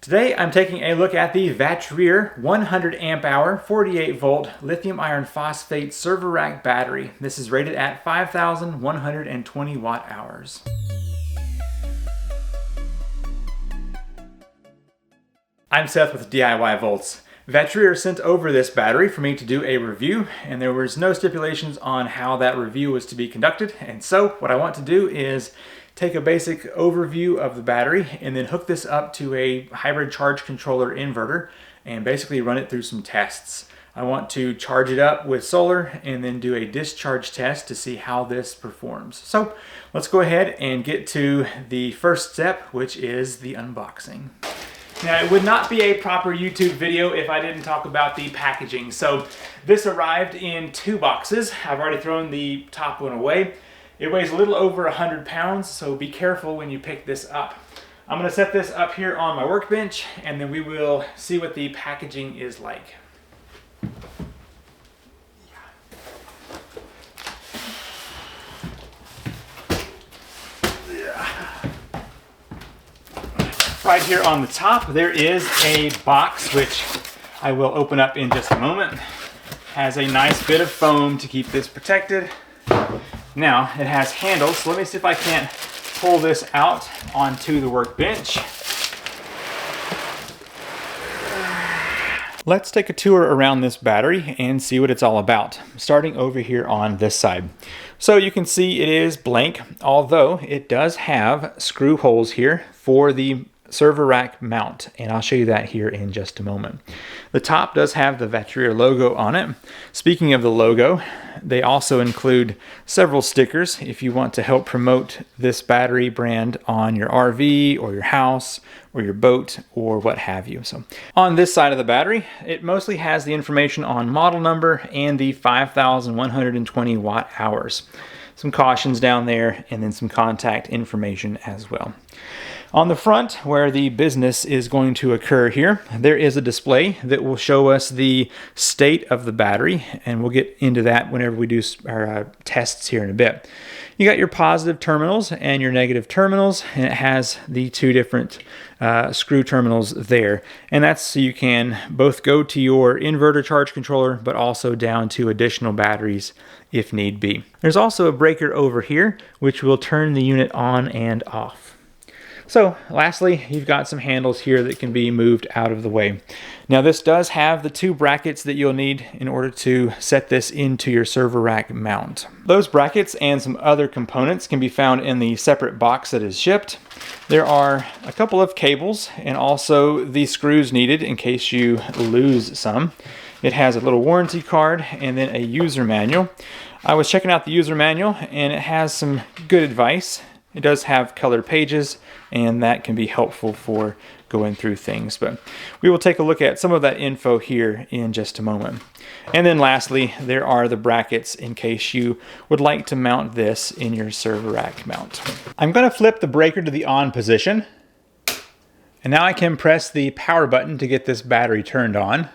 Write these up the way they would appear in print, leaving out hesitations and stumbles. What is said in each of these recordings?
Today I'm taking a look at the Vatrer 100 amp hour 48 volt lithium iron phosphate server rack battery. This is rated at 5,120 watt hours. I'm Seth with DIY Volts. Vatrer sent over this battery for me to do a review, and there was no stipulations on how that review was to be conducted. And so what I want to do is take a basic overview of the battery and then hook this up to a hybrid charge controller inverter and basically run it through some tests. I want to charge it up with solar and then do a discharge test to see how this performs. So let's go ahead and get to the first step, which is the unboxing. Now, it would not be a proper YouTube video if I didn't talk about the packaging. So this arrived in 2 boxes. I've already thrown the top one away. It weighs a little over 100 pounds, so be careful when you pick this up. I'm going to set this up here on my workbench, and then we will see what the packaging is like. Right here on the top, there is a box, which I will open up in just a moment. Has a nice bit of foam to keep this protected. Now, it has handles, so let me see if I can't pull this out onto the workbench. Let's take a tour around this battery and see what it's all about, starting over here on this side. So you can see it is blank, although it does have screw holes here for the server rack mount, and I'll show you that here in just a moment. The top does have the Vatrer logo on it. Speaking of the logo, they also include several stickers if you want to help promote this battery brand on your RV or your house or your boat or what have you. So on this side of the battery, it mostly has the information on model number and the 5,120 watt hours. Some cautions down there and then some contact information as well. On the front, where the business is going to occur here, there is a display that will show us the state of the battery, and we'll get into that whenever we do our tests here in a bit. You got your positive terminals and your negative terminals, and it has the 2 different screw terminals there. And that's so you can both go to your inverter charge controller, but also down to additional batteries if need be. There's also a breaker over here, which will turn the unit on and off. So lastly, you've got some handles here that can be moved out of the way. Now this does have the 2 brackets that you'll need in order to set this into your server rack mount. Those brackets and some other components can be found in the separate box that is shipped. There are a couple of cables and also the screws needed in case you lose some. It has a little warranty card and then a user manual. I was checking out the user manual and it has some good advice. It does have colored pages, and that can be helpful for going through things. But we will take a look at some of that info here in just a moment. And then lastly, there are the brackets in case you would like to mount this in your server rack mount. I'm going to flip the breaker to the on position. And now I can press the power button to get this battery turned on.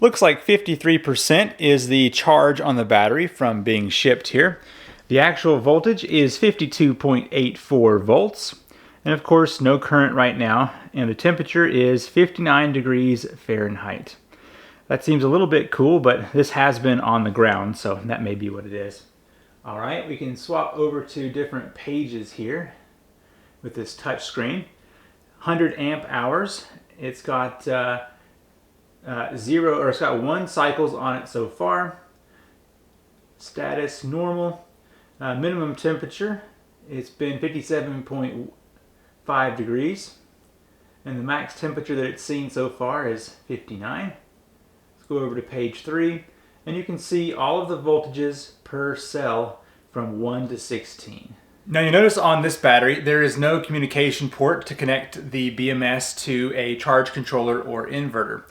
Looks like 53% is the charge on the battery from being shipped here. The actual voltage is 52.84 volts, and of course no current right now, and the temperature is 59 degrees Fahrenheit. That seems a little bit cool, but this has been on the ground, so that may be what it is. Alright, we can swap over to different pages here with this touch screen. 100 amp hours. It's got it's got 1 cycles on it so far. Status normal. Minimum temperature, it's been 57.5 degrees, and the max temperature that it's seen so far is 59. Let's go over to page 3, and you can see all of the voltages per cell from 1 to 16. Now you notice on this battery there is no communication port to connect the BMS to a charge controller or inverter.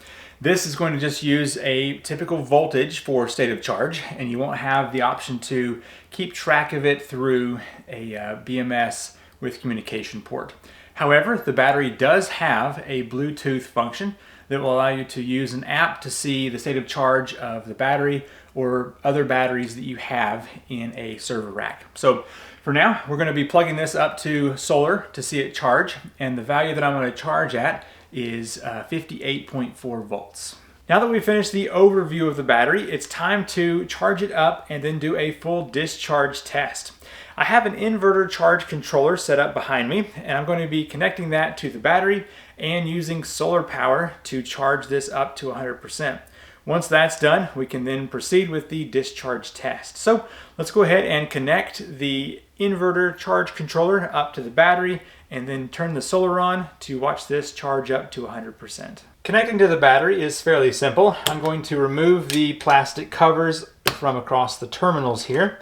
This is going to just use a typical voltage for state of charge, and you won't have the option to keep track of it through a BMS with communication port. However, the battery does have a Bluetooth function that will allow you to use an app to see the state of charge of the battery or other batteries that you have in a server rack. So For now, we're going to be plugging this up to solar to see it charge, and the value that I'm going to charge at is 58.4 volts. Now that we've finished the overview of the battery, it's time to charge it up and then do a full discharge test. I have an inverter charge controller set up behind me, and I'm going to be connecting that to the battery and using solar power to charge this up to 100%. Once that's done, we can then proceed with the discharge test. So let's go ahead and connect the inverter charge controller up to the battery and then turn the solar on to watch this charge up to 100%. Connecting to the battery is fairly simple. I'm going to remove the plastic covers from across the terminals here,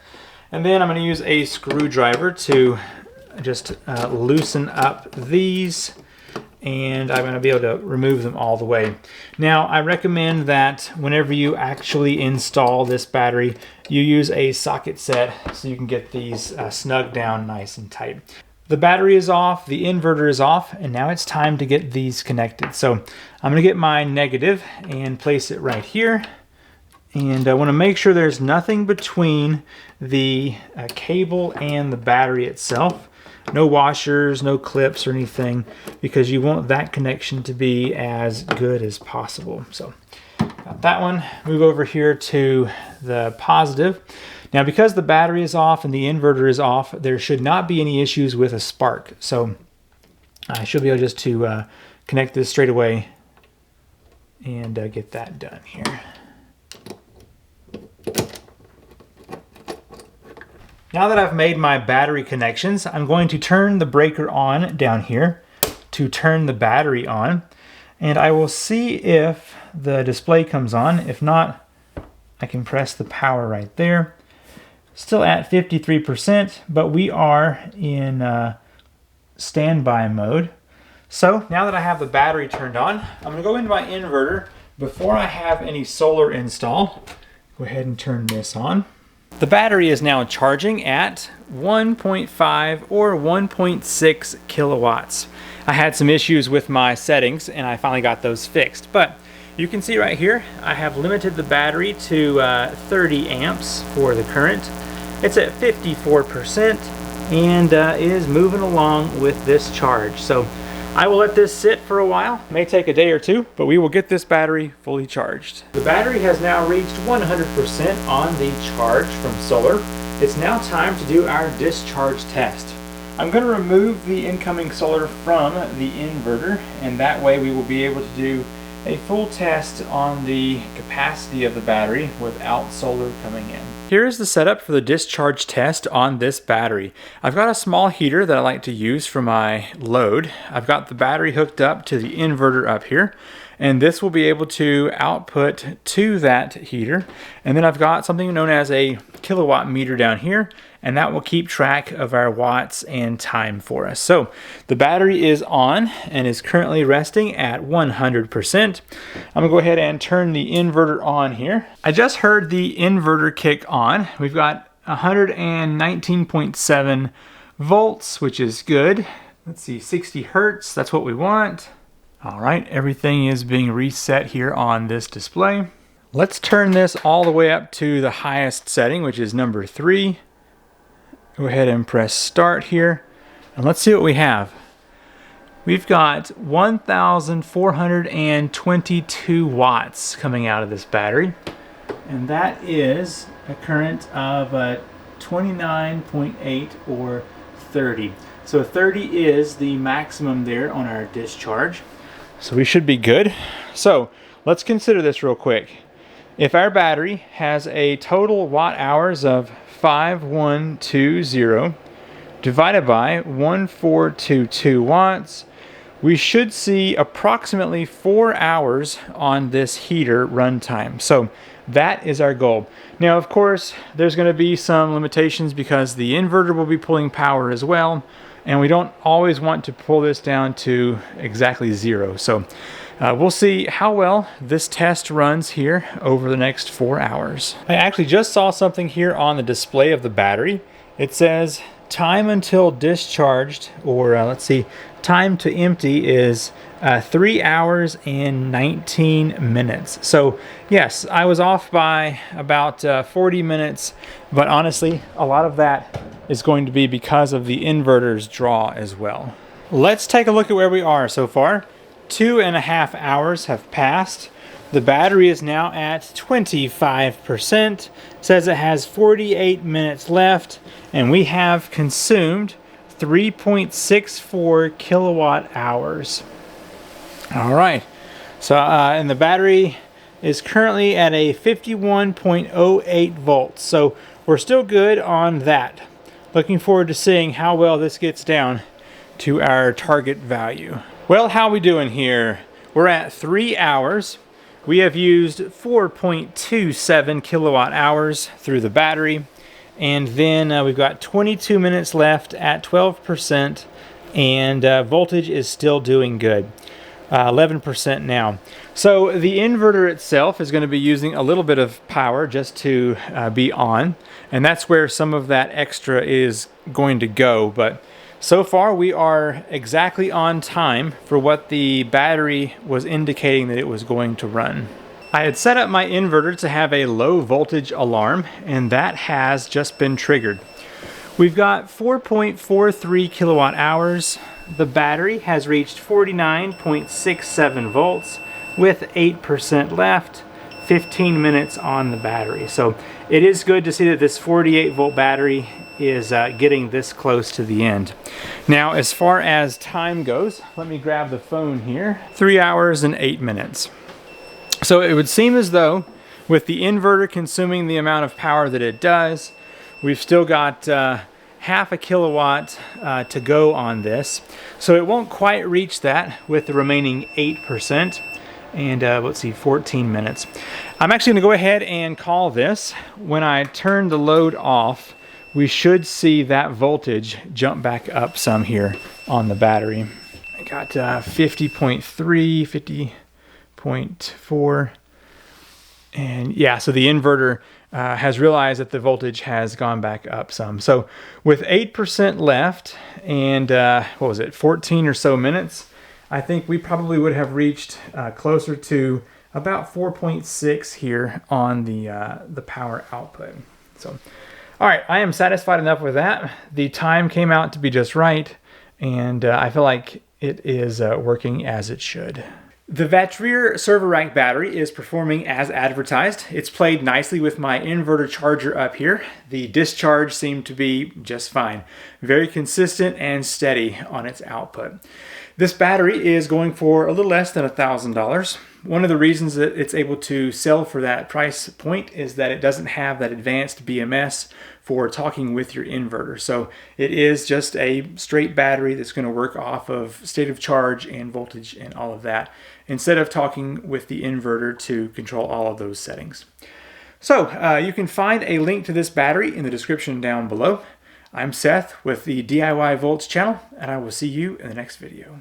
and then I'm going to use a screwdriver to just loosen up these, and I'm going to be able to remove them all the way. Now, I recommend that whenever you actually install this battery, you use a socket set so you can get these snug down nice and tight. The battery is off, the inverter is off, and now it's time to get these connected. So I'm going to get my negative and place it right here. And I want to make sure there's nothing between the cable and the battery itself. No washers, no clips or anything, because you want that connection to be as good as possible. So got that one. Move over here to the positive. Now, because the battery is off and the inverter is off, there should not be any issues with a spark. So I should be able just to connect this straight away and get that done here. Now that I've made my battery connections, I'm going to turn the breaker on down here to turn the battery on, and I will see if the display comes on. If not, I can press the power right there. Still at 53%, but we are in standby mode. So now that I have the battery turned on, I'm going to go into my inverter before I have any solar install. Go ahead and turn this on. The battery is now charging at 1.5 or 1.6 kilowatts. I had some issues with my settings and I finally got those fixed, but you can see right here I have limited the battery to 30 amps for the current. It's at 54% and is moving along with this charge. So I will let this sit for a while. May take a day or two, but we will get this battery fully charged. The battery has now reached 100% on the charge from solar. It's now time to do our discharge test. I'm going to remove the incoming solar from the inverter, and that way we will be able to do a full test on the capacity of the battery without solar coming in. Here is the setup for the discharge test on this battery. I've got a small heater that I like to use for my load. I've got the battery hooked up to the inverter up here, and this will be able to output to that heater. And then I've got something known as a kilowatt meter down here, and that will keep track of our watts and time for us. So the battery is on and is currently resting at 100%. I'm gonna go ahead and turn the inverter on here. I just heard the inverter kick on. We've got 119.7 volts, which is good. Let's see, 60 hertz, that's what we want. All right, everything is being reset here on this display. Let's turn this all the way up to the highest setting, which is number 3. Go ahead and press start here, and let's see what we have. We've got 1,422 watts coming out of this battery, and that is a current of 29.8 or 30. So 30 is the maximum there on our discharge. So we should be good. So let's consider this real quick. If our battery has a total watt hours of 5120 divided by 1422 watts, we should see approximately 4 hours on this heater runtime. So that is our goal. Now, of course, there's going to be some limitations because the inverter will be pulling power as well, and we don't always want to pull this down to exactly 0. So we'll see how well this test runs here over the next 4 hours. I actually just saw something here on the display of the battery. It says time until discharged, or let's see, time to empty is 3 hours and 19 minutes. So yes, I was off by about 40 minutes, but honestly, a lot of that is going to be because of the inverter's draw as well. Let's take a look at where we are so far. 2.5 hours have passed. The battery is now at 25%. Says it has 48 minutes left, and we have consumed 3.64 kilowatt hours. All right, so and the battery is currently at a 51.08 volts, so we're still good on that. Looking forward to seeing how well this gets down to our target value. Well, how we doing here? We're at 3 hours. We have used 4.27 kilowatt hours through the battery, and then we've got 22 minutes left at 12%, and voltage is still doing good. 11% now. So the inverter itself is going to be using a little bit of power just to be on, and that's where some of that extra is going to go. But so far we are exactly on time for what the battery was indicating that it was going to run. I had set up my inverter to have a low voltage alarm, and that has just been triggered. We've got 4.43 kilowatt hours. The battery has reached 49.67 volts with 8% left, 15 minutes on the battery. So it is good to see that this 48 volt battery is getting this close to the end. Now, as far as time goes, let me grab the phone here. 3 hours and 8 minutes. So it would seem as though with the inverter consuming the amount of power that it does, we've still got half a kilowatt to go on this. So it won't quite reach that with the remaining 8%. And let's see, 14 minutes. I'm actually gonna go ahead and call this. When I turn the load off, we should see that voltage jump back up some here on the battery. I got 50.3, 50.4. And yeah, so the inverter has realized that the voltage has gone back up some. So with 8% left and what was it, 14 or so minutes, I think we probably would have reached closer to about 4.6 here on the power output. So, all right, I am satisfied enough with that. The time came out to be just right, and I feel like it is working as it should. The Vatrer server rack battery is performing as advertised. It's played nicely with my inverter charger up here. The discharge seemed to be just fine. Very consistent and steady on its output. This battery is going for a little less than $1,000. One of the reasons that it's able to sell for that price point is that it doesn't have that advanced BMS for talking with your inverter. So it is just a straight battery that's going to work off of state of charge and voltage and all of that, instead of talking with the inverter to control all of those settings. So you can find a link to this battery in the description down below. I'm Seth with the DIY Volts channel, and I will see you in the next video.